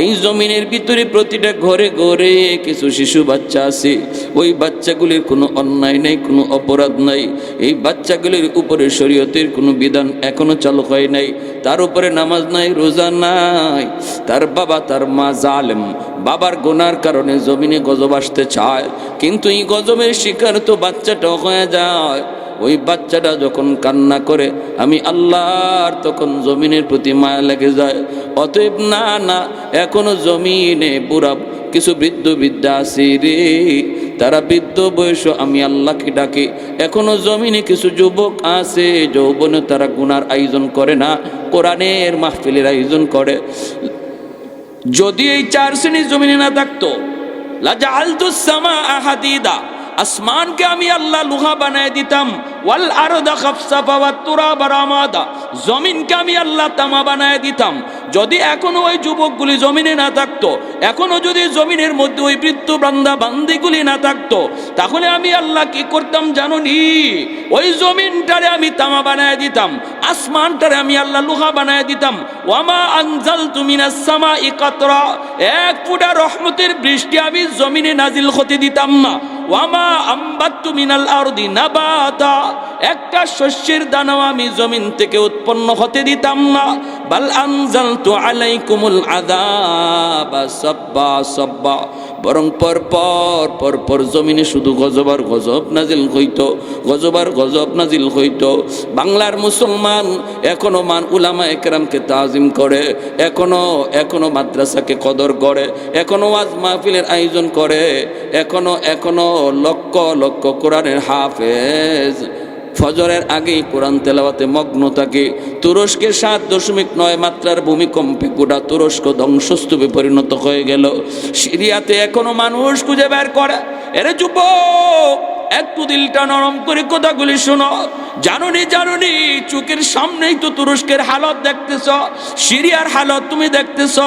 এই জমিনের ভিতরে প্রতিটা ঘরে ঘরে কিছু শিশু বাচ্চা আছে, ওই বাচ্চাগুলির কোনো অন্যায় নেই, কোনো অপরাধ নাই, এই বাচ্চাগুলির উপরে শরীয়তের কোনো বিধান এখনো চালু হয় নাই, তার উপরে নামাজ নাই, রোজা নাই, তার বাবা তার মা জালেম, বাবার গুনার কারণে জমিনে গজব আসতে চায়, কিন্তু এই গজবের শিকার তো বাচ্চাটাও হয়ে যায়। ওই বাচ্চাটা যখন কান্না করে আমি আল্লাহর তখন জমিনের প্রতি মায়া লেগে যায়। অতএব না না, এখনো জমিনে বুড়া কিছু বৃদ্ধ বৃদ্ধা আছে রে, তারা বৃদ্ধ বয়স আমি আল্লাহকে ডাকে। এখনো জমিনে কিছু যুবক আছে, যৌবনে তারা গুনার আয়োজন করে না, কোরআনের মাহফিলের আয়োজন করে। যদি এই 4 শ্রেণী জমিনে না থাকতো, লাজাআলতুস সামাআ হাদিদা, আসমানকে আমি আল্লাহ লোহা বানায় দিতাম, ওয়াল আরদা খাফসাফা ওয়াত তুরাবা রামাদা, জমিনকে আমি আল্লাহ তামা বানায় দিতাম। যদি এখনো ওই যুবকগুলি জমিনে না থাকতো, এখনো যদি জমিনের মধ্যে ওই বৃদ্ধ বান্দা বান্দিগুলি না থাকতো, তাহলে আমি আল্লাহ কি করতাম জানোনি? ওই জমিনটারে আমি তামা বানায় দিতাম, আসমানটারে আমি আল্লাহ লোহা বানায় দিতাম। ওয়ামা আনজালতু মিনাস সামাই কাতরা, 1 ফুটা রহমতের বৃষ্টি আমি জমিনে নাজিল হতে দিতাম না। ওয়ামা আম্বাতু মিনাল আরদি নাবাতা, একটা শস্যের দানাও আমি জমিন থেকে উৎপন্ন হতে দিতাম না। বাল আনজালতু আলাইকুমুল আযাবা সাব্বা সাব্বা, বরং পর জমিনে শুধু গজব আর গজব নাজিল হইতো, গজব আর গজব নাজিল হইতো। বাংলার মুসলমান এখনো উলামা একরামকে তাজিম করে, এখনো মাদ্রাসাকে কদর করে, এখনো ওয়াজ মাহফিলের আয়োজন করে, এখনো লক্ষ লক্ষ কোরআনের হাফেজ ফজরের আগেই কোরআন তেলাওয়াতে মগ্ন থাকে। তুরস্কে 7.9 মাত্রার ভূমিকম্পে গোটা তুরস্ক ধ্বংসস্তূপে পরিণত হয়ে গেল। সিরিয়াতে এখনো মানুষ খুঁজে বের করে। এরে যুবক, একটু দিলটা নরম করে কথাগুলি শোনো। জানুনি চোখের সামনেই তো তুরস্কের হালত দেখতেছ, সিরিয়ার হালত তুমি দেখতেছ,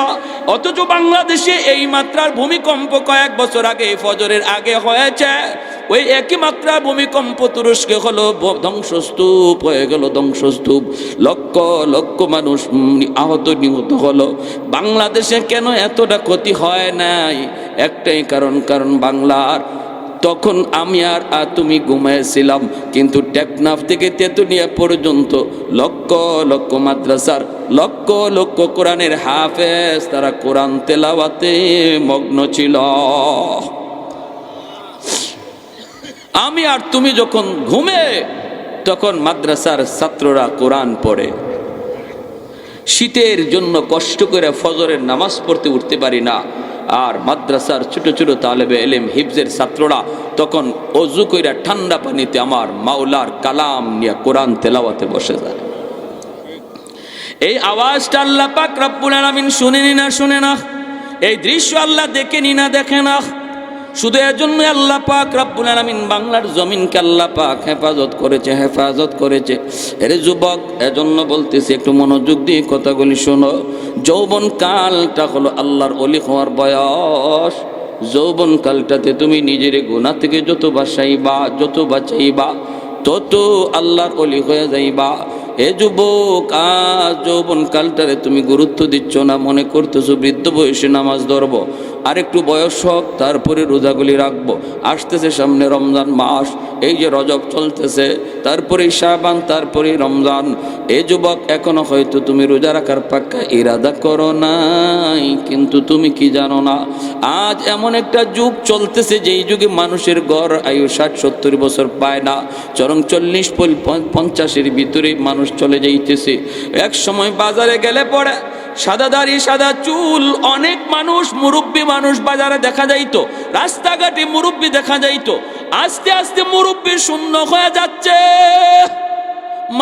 অথচ বাংলাদেশে এই মাত্রার ভূমিকম্প কয়েক বছর আগে ফজরের আগে হয়েছে। ওই একই মাত্রার ভূমিকম্প তুরস্কে হলো, ধ্বংসস্তূপ হয়ে গেল, ধ্বংসস্তূপ, লক্ষ লক্ষ মানুষ আহত নিহত হলো। বাংলাদেশে কেন এতটা ক্ষতি হয় নাই? একটাই কারণ বাংলার তখন আমি আর তুমি ঘুমাইছিলাম, কিন্তু টেকনাফ থেকে তেতুলিয়া পর্যন্ত লক্ষ লক্ষ মাদ্রাসার লক্ষ লক্ষ কোরআনের হাফেজ তারা কোরআন তেলাওয়াতে মগ্ন ছিল। আমি আর তুমি যখন ঘুমে, তখন মাদ্রাসার ছাত্ররা কোরআন পড়ে। শীতের জন্য কষ্ট করে ফজরের নামাজ পড়তে উঠতে পারি না, আর মাদ্রাসার ছোট ছোট তালেবে এলেম হিফজের ছাত্ররা তখন অজু কইরা ঠান্ডা পানিতে আমার মাওলার কালাম নিয়ে কোরআন তেলাওয়াতে বসে যায়। এই আওয়াজটা আল্লাহ পাক রব্বুল আলামিন শুনেনি না শুনে না? এই দৃশ্য আল্লাহ দেখেনি না দেখে না? শুধু এজন্য আল্লাহ পাক রব্বুল আলামিন বাংলার জমিনকে আল্লাহ পাক হেফাজত করেছে। এরে যুবক, এজন্য বলতেছি একটু মনোযোগ দিয়ে কথাগুলি শোনো। যৌবন কালটা হলো আল্লাহর ওলি হওয়ার বয়স। যৌবন কালটাতে তুমি নিজের গুনাহ থেকে যত বাঁচাইবা তত আল্লাহর ওলি হয়ে যাইবা। এ যুবক, আজ যৌবন কালটারে তুমি গুরুত্ব দিচ্ছ না, মনে করতেছো বৃদ্ধ বয়সে নামাজ ধরবো, আর একটু বয়স হোক তারপরে রোজাগুলি রাখবো। আসতেছে সামনে রমজান মাস, এই যে রজব চলতেছে, তারপরে শাবান, তারপরে রমজান। এ যুবক, এখনো হয়তো তুমি রোজা রাখার পাক্কা ইরাদা করো নাই, কিন্তু তুমি কি জানো না, আজ এমন একটা যুগ চলতেছে যেই যুগে মানুষের গড় আয়ু 60-70 বছর পায় না, চরম 40-50-এর ভিতরে মানুষ চলে যাইতেছে। এক সময় বাজারে গেলে পরে সাদা দাড়ি সাদা চুল অনেক মানুষ, মুরব্বী মানুষ বাজারে দেখা যাইতো, রাস্তাঘাটে মুরব্বী দেখা যাইতো। আস্তে আস্তে মুরব্বী শূন্য হয়ে যাচ্ছে,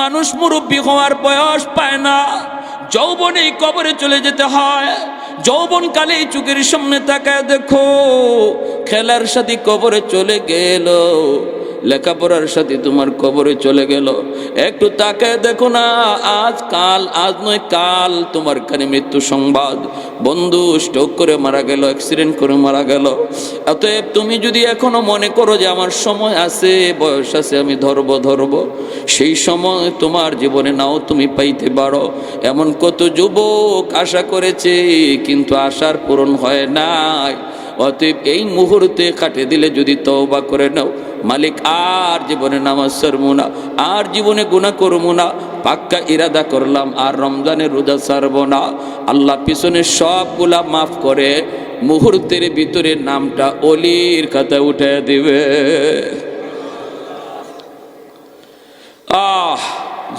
মানুষ মুরব্বী হওয়ার বয়স পায় না। যৌবনেই কবরে চলে যেতে হয়। যৌবন কালেই চোখের সামনে তাকায় দেখো, খেলার সাথে কবরে চলে গেল, লেখাপড়ার সাথে তোমার কবরে চলে গেল। একটু তাকায় দেখো না, আজ নয় কাল তোমার কানে মৃত্যু সংবাদ। বন্ধু স্ট্রোক করে মারা গেল, অ্যাক্সিডেন্ট করে মারা গেল। অতএব তুমি যদি এখনো মনে করো যে আমার সময় আছে, বয়স আছে, আমি ধরবো, সেই সময় তোমার জীবনে নাও তুমি পাইতে পারো। এমন কত যুবক আশা করেছে, কিন্তু আশার পূরণ হয় নাই। অতএব এই মুহূর্তে কাটিয়ে দিলে যদি তওবা করে নাও, মালিক আর জীবনে নামাজ ছাড়বো না, আর জীবনে গুনাহ করবো না, পাক্কা ইরাদা করলাম আর রমজানের রোজা ছাড়বো না। আল্লাহ পিছনে সবগুলা মাফ করে মুহূর্তের ভিতরে নামটা ওলির খাতায় উঠে দিবে।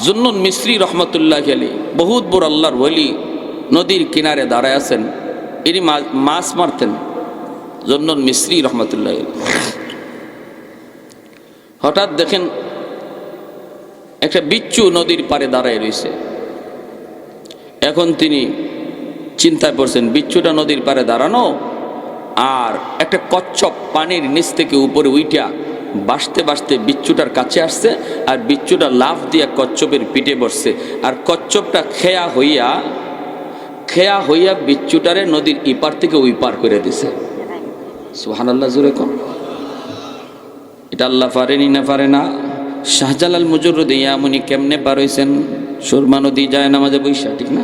জুন্নুন মিসরি রহমতুল্লাহ আলী, বহুত বড় আল্লাহর ওলি, নদীর কিনারে দাঁড়ায় আছেন। ইনি মাছ মারতেন, জুন্নুন মিসরি রহমতুল্লাহ আলী। হঠাৎ দেখেন একটা বিচ্ছু নদীর পাড়ে দাঁড়ায় রয়েছে। এখন তিনি চিন্তায় পড়ছেন, বিচ্ছুটা নদীর পাড়ে দাঁড়ানো, আর একটা কচ্ছপ পানির নিচ থেকে উপরে উইটা বাসতে বাসতে বিচ্ছুটার কাছে আসছে, আর বিচ্ছুটা লাফ দিয়া কচ্ছপের পিঠে বসছে, আর কচ্ছপটা খেয়া হইয়া বিচ্ছুটারে নদীর ইপার থেকে ওই পার করে দিছে। সুবহানাল্লাহ, জোরে কম। এটা আল্লাহ পারেনি না পারে না? শাহজালাল মুজররদ ইয়ামুনি কেমনে পার হইছেন? সুরমা নদী যায় নামাজে বৈশা, ঠিক না?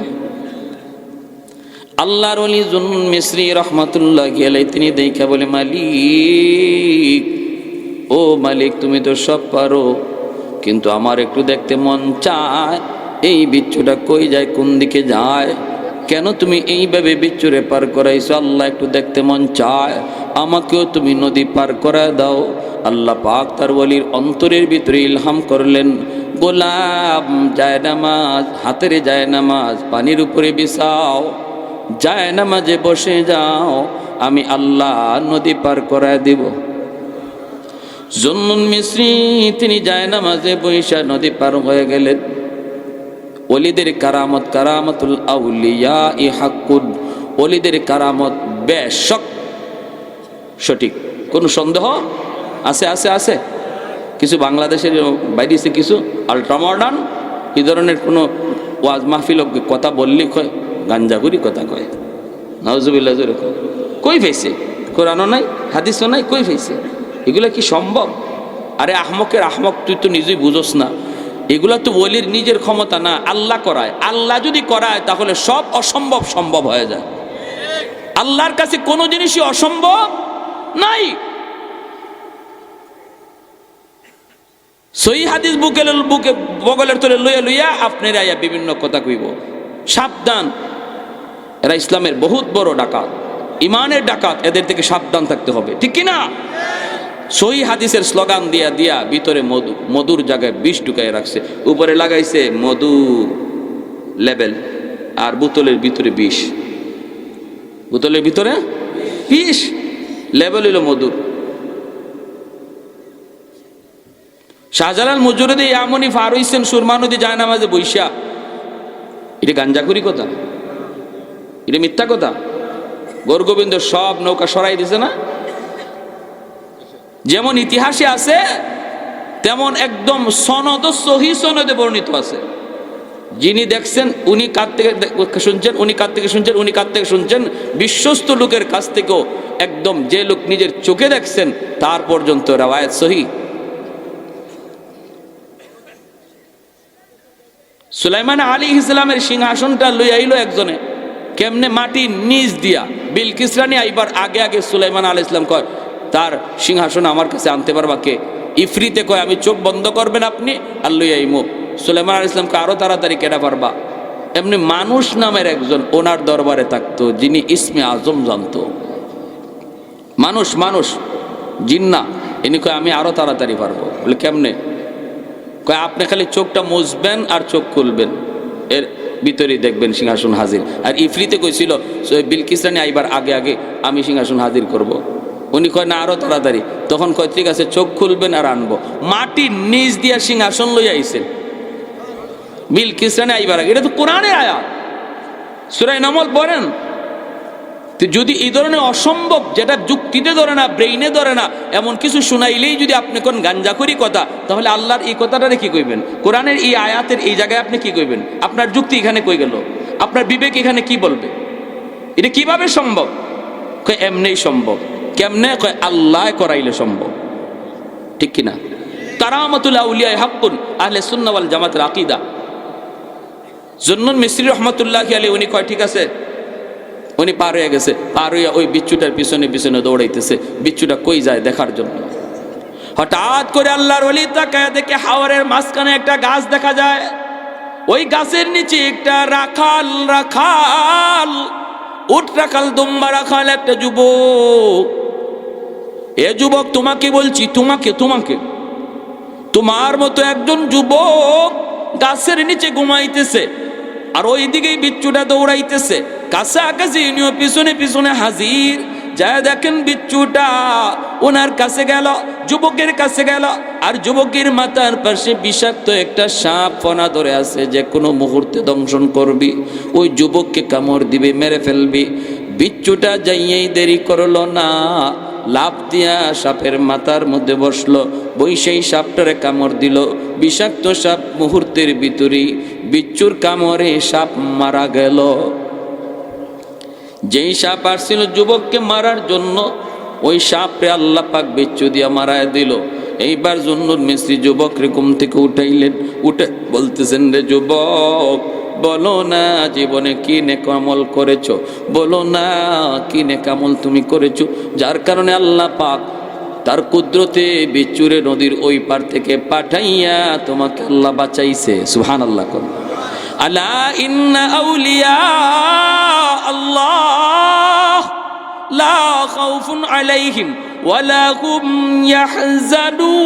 আল্লাহর ওলি জুন্নুন মিসরি রহমাতুল্লাহি আলাইহি তিনি দেখা বলে, মালিক, ও মালিক, তুমি তো সব পারো, কিন্তু আমার একটু দেখতে মন চায় এই বিচ্ছুটা কই যায়, কোন দিকে যায়, কেন তুমি এইভাবে বিচ্ছুরে পার করাইছো? আল্লাহ, একটু দেখতে মন চায়, আমাকেও তুমি নদী পার করায় দাও। আল্লাহ পাক তার ওলির অন্তরের ভিতরে ইলহাম করলেন, গোলাম, জায়নামাজ, হাতের জায়নামাজ পানির উপরে বিছাও, জায়নামাজে বসে যাও, আমি আল্লাহ নদী পার করায় দিব। জুন্নুন মিসরি তিনি জায়নামাজে বৈশা নদী পার হয়ে গেলেন। ওলিদের কারামত, কারামতুল আউলিয়া ই হাক্কুন, ওলিদের কারামত বেশক সঠিক, কোনো সন্দেহ আছে? আছে আছে কিছু বাংলাদেশের বাইরে কিছু আলট্রা মডার্ন এই ধরনের কোনো ওয়াজ মাহফিল কথা বললি কয় গাঞ্জাগুরি কথা কয়, নাউজুবিল্লাহ, জোরে কই ফেছে? কোরআনও নাই, হাদিসও নাই, কই ফেছে? এগুলা কি সম্ভব? আরে আহমকের আহমক, তুই তো নিজেই বুঝোস না। এগুলা তো ওলির নিজের ক্ষমতা না, আল্লাহ করায়। আল্লাহ যদি করায় তাহলে সব অসম্ভব সম্ভব হয়ে যায়। আল্লাহর কাছে কোনো জিনিসই অসম্ভব নাই। সহি হাদিস বুকে বগলের তলে লইয়া লইয়া আপনারা আইয়া বিভিন্ন কথা কইব। সাবধান, এরা ইসলামের বহুত বড় ডাকাত, ইমানের ডাকাত, এদের থেকে সাবধান থাকতে হবে, ঠিক কিনা? সহি হাদিসের স্লোগান দিয়া দিয়া ভিতরে মধুর জায়গায় বিষ ঢুকাই রাখছে, উপরে লাগাইছে মধু লেবেল, আর বোতলের ভিতরে বিষ, বোতলের ভিতরে বিষ, লেবেল হইল মধুর। শাহজালাল মজুরুদ্দিন এমনই ফার হইছেন সুরমা নদী যায় নামাজে বৈশা। এটা গাঞ্জাখুরি কথা, এটা মিথ্যা কথা। গৌরগোবিন্দ সব নৌকা সরাই দিছে না? যেমন ইতিহাসে আছে তেমন একদম সনদ সহি সনদে বর্ণিত আছে। যিনি দেখছেন উনি কার থেকে শুনছেন, উনি কার থেকে শুনছেন, উনি কার থেকে শুনছেন, বিশ্বস্ত লোকের কাছ থেকেও একদম যে লোক নিজের চোখে দেখছেন তার পর্যন্ত রাওয়ায়াত সহি। সুলাইমান আলাইহিস সালামের সিংহাসনটা লই আইলো একজনে, কেমনে মাটির নিচ দিয়া। বিলকিস রানী আইবার আগে আগে সুলাইমান আলাইহিস সালাম কয় তার সিংহাসন আমার কাছে আনতে পারবা কে? ইফরিতে কয় আমি চোখ বন্ধ করবেন আপনি আর লই আইমো। সুলাইমান আলাইহিস সালামকে আরো তাড়াতাড়ি কেডা পারবা। এমনি মানুষ নামের একজন ওনার দরবারে থাকতো যিনি ইসমে আজম জানতো। মানুষ মানুষ জিন্না, ইনি কয় আমি আরো তাড়াতাড়ি পারবো। বলে কেমনে? কয় আপনি খালি চোখটা মুছবেন আর চোখ খুলবেন, এর ভিতরেই দেখবেন সিংহাসন হাজির। আর ইফরিতে কইছিল বিলকিস রানী আইবার আগে আগে আমি সিংহাসন হাজির করব। উনি কয় না আরো তাড়াতাড়ি। তখন কয় ঠিক আছে চোখ খুলবেন আর আনবো। মাটির নিচ দিয়া সিংহাসন লই আইছেন বিলকিস রানী আইবার আগে। এটা তো কোরআনের আয়াত, সূরা নামল পড়েন। যদি এই ধরনের অসম্ভব, যেটা যুক্তিতে ধরে না, ব্রেইনে ধরে না, এমন কিছু শুনাইলেই যদি আপনি কোন গাঞ্জাখুরি কথা, তাহলে আল্লাহর এই কথাটারে কি কইবেন? কোরআনের এই আয়াতের এই জায়গায় আপনি কি কইবেন? আপনার যুক্তি এখানে কই গেল? আপনার বিবেক এখানে কি বলবে? এটা কিভাবে সম্ভব? কয় এমনিই সম্ভব। কেমনে? কয় আল্লাহ করাইলে সম্ভব, ঠিক কিনা? কারামাতুল আউলিয়া হাক্কুন, আহলে সুন্নাহ ওয়াল জামাতের আকীদা। জুন্নুন মিসরি রহমাতুল্লাহি আলাইহি উনি কয় ঠিক আছে। উনি পার হয়ে গেছে, পার হইয়া ওই বিচ্ছুটার পিছনে পিছনে দৌড়াইতেছে, বিচ্ছুটা কই যায় দেখার জন্য। হঠাৎ করে আল্লাহর ওলি তাকায় দেখে হাওরের মাঝখানে একটা গাছ দেখা যায়। ওই গাছের নিচে একটা রাখাল, উট রাখাল, দুম্বা রাখাল, একটা যুবক। এ যুবক তোমাকে বলছি, তোমাকে তোমার মতো একজন যুবক গাছের নিচে ঘুমাইতেছে, আর ওই দিকেই বিচ্ছুটা দৌড়াইতেছে। কাছাকাছি ইনিও পিছনে পিছনে হাজির। যা দেখেন বিচ্ছুটা ওনার কাছে গেল, যুবকের কাছে গেল, আর যুবকের মাথার পাশে বিষাক্ত একটা সাপ ফনা ধরে আছে, যে কোনো মুহূর্তে দংশন করবি, ওই যুবককে কামড় দিবে, মেরে ফেলবি। বিচ্ছুটা যাইয়েই দেরি করলো না, লাফ দিয়া সাপের মাথার মধ্যে বসলো, বৈশাই সাপটারে কামড় দিল। বিষাক্ত সাপ মুহূর্তের ভিতরেই বিচ্ছুর কামড়ে সাপ মারা গেল। যেই সাপ আসছিল যুবককে মারার জন্য, ওই সাপরে আল্লাহ পাক বিচ্ছু দিয়া মারায় দিল। এইবার জুন্নুন মিসরি যুবকরে ঘুম থেকে উঠাইলেন, উঠে বলতেছেন রে যুবক, বলো না জীবনে কি নেকামল করেছো, বলো না কি নেকামল তুমি করেছো, যার কারণে আল্লাহ পাক তার কুদরতে বিচ্ছুরে নদীর ওই পার থেকে পাঠাইয়া তোমাকে আল্লাহ বাঁচাইছে। সুবহানাল্লাহ। আলা ইন্না আউলিয়া আল্লাহ লা খাউফুন আলাইহিম ওয়ালা হুম ইয়াহজানুন।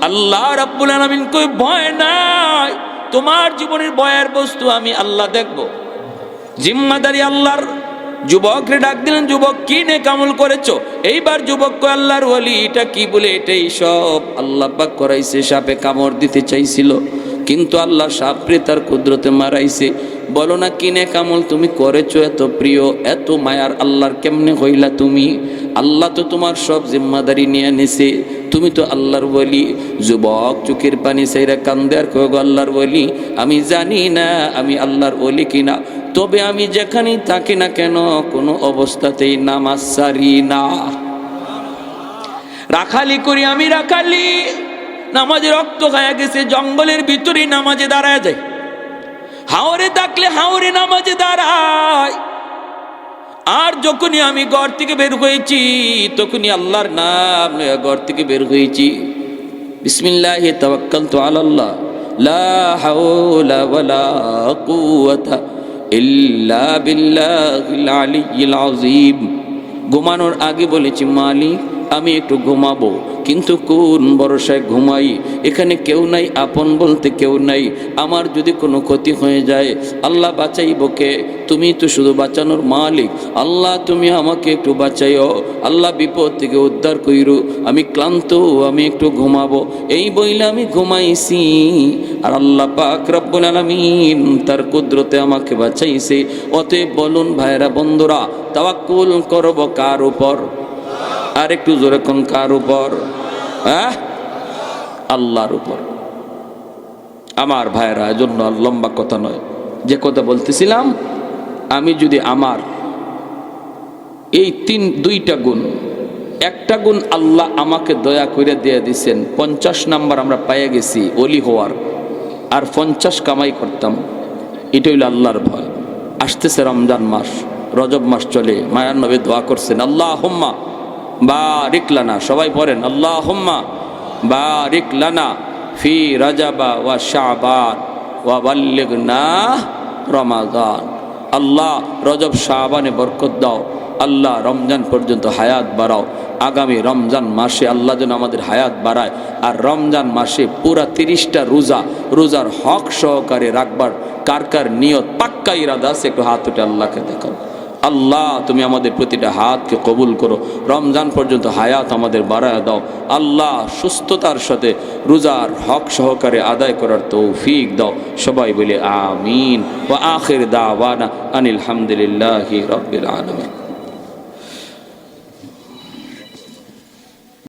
আল্লাহ রাব্বুল আলামিন কই ভয় নাই, তোমার জীবনের ভয়ের বস্তু আমি আল্লাহ দেখব। জিম্মাদারি আল্লাহর। যুবকরে ডাক দিলেন, যুবক কি নেকামল করেছো? এইবার যুবক কয় আল্লাহর ওলি, এটা কি বলে? এটাই সব আল্লাহ পাক করাইছে। সাপে কামড় দিতে চাইছিল, কিন্তু আল্লাহ সাপরে তার কুদরতে মারাইছে। বলো না কি নেকামল তুমি করেছো? এত প্রিয়, এত মায়ার আল্লাহর কেমনে হইলা তুমি? আল্লাহ তো তোমার সব জিম্মাদারি নিয়ে নিছে, তুমি তো আল্লাহর ওলি। যুবক চোখের পানি সাইরা কান্দে আর কয়, আল্লাহর ওলি, আমি জানি না আমি আল্লাহর ওলি কিনা, তবে আমি যেখানেই থাকি না কেন কোনো অবস্থাতেই নামাজ সারি না। রাখালি করি আমি, রাখালি নামাজে রক্ত খায়া গেছে, জঙ্গলের ভিতরে নামাজে দাঁড়ায় যায়। হাওরে থাকলে হাওরে নামাজে দাঁড়ায়, আর যখনই আমি ঘর থেকে বের হয়েছি তখনই আল্লাহর নাম লইয়া ঘর থেকে বের হয়েছি। বিসমিল্লাহি তাওয়াক্কালতু আলাল্লাহ লা হাওলা ওয়ালা কুওয়াতা ইল্লা বিল্লাহিল আলিয়্যিল আযীম। ঘুমানোর আগে বলেছি, মালিক আমি একটু ঘুমাবো, কিন্তু কোন ভরসায় ঘুমাই? এখানে কেউ নাই, আপন বলতে কেউ নাই। আমার যদি কোনো ক্ষতি হয়ে যায় আল্লাহ বাঁচাইব কে? তুমি তো শুধু বাঁচানোর মালিক। আল্লাহ তুমি আমাকে একটু বাঁচাইও, আল্লাহ বিপদ থেকে উদ্ধার কইরু। আমি ক্লান্ত, আমি একটু ঘুমাবো। এই বইলে আমি ঘুমাইছি, আর আল্লাহ পাক রব্বুল আলামিন তার কুদরতে আমাকে বাঁচাইছে। অতএব বলুন ভাইরা বন্ধুরা, তাওয়াক্কুল করব কার উপর? আর একটু জোরে কোন কার উপর? আল্লাহর উপর। আমার ভাইরা, এজন্য লম্বা কথা নয়, যে কথা বলতেছিলাম, আমি যদি আমার এই দুইটা গুণ, একটা গুণ আল্লাহ আমাকে দয়া করে দিয়ে দিছেন, 50 নাম্বার আমরা পাইয়া গেছি ওলি হওয়ার, আর 50 কামাই করতাম। এটা হইল আল্লাহর ভয়। আসতেছে রমজান মাস, রজব মাস চলে, মায়ার নবী দোয়া করছেন, আল্লাহুম্মা বারিক লানা, সবাই পড়েন আল্লাহুম্মা বারিক লানা ফি রাজাবা ওয়া শাবান ওয়া বাল্লিগনা রমাদান। আল্লাহ রজব শাবানে বরকত দাও, আল্লাহ রমজান পর্যন্ত হায়াত বাড়াও। আগামী রমজান মাসে আল্লাহ যেন আমাদের হায়াত বাড়ায়, আর রমজান মাসে পুরা 30টা রোজার হক সহকারে রাখবার কার কার নিয়ত পাক্কা ইরাদা আছে? একটু হাত উঠে আল্লাহকে দেখাও। আল্লাহ তুমি আমাদের প্রতিটা হাতকে কবুল করো, রমজান পর্যন্ত হায়াত আমাদের বাড়ায় দাও। আল্লাহ সুস্থতার সাথে রোজার হক সহকারে আদায় করার তৌফিক দাও। সবাই বলে আমিন। ওয়া আখির দাওয়ানা আনিল হামদুলিল্লাহি রাব্বিল আলামিন।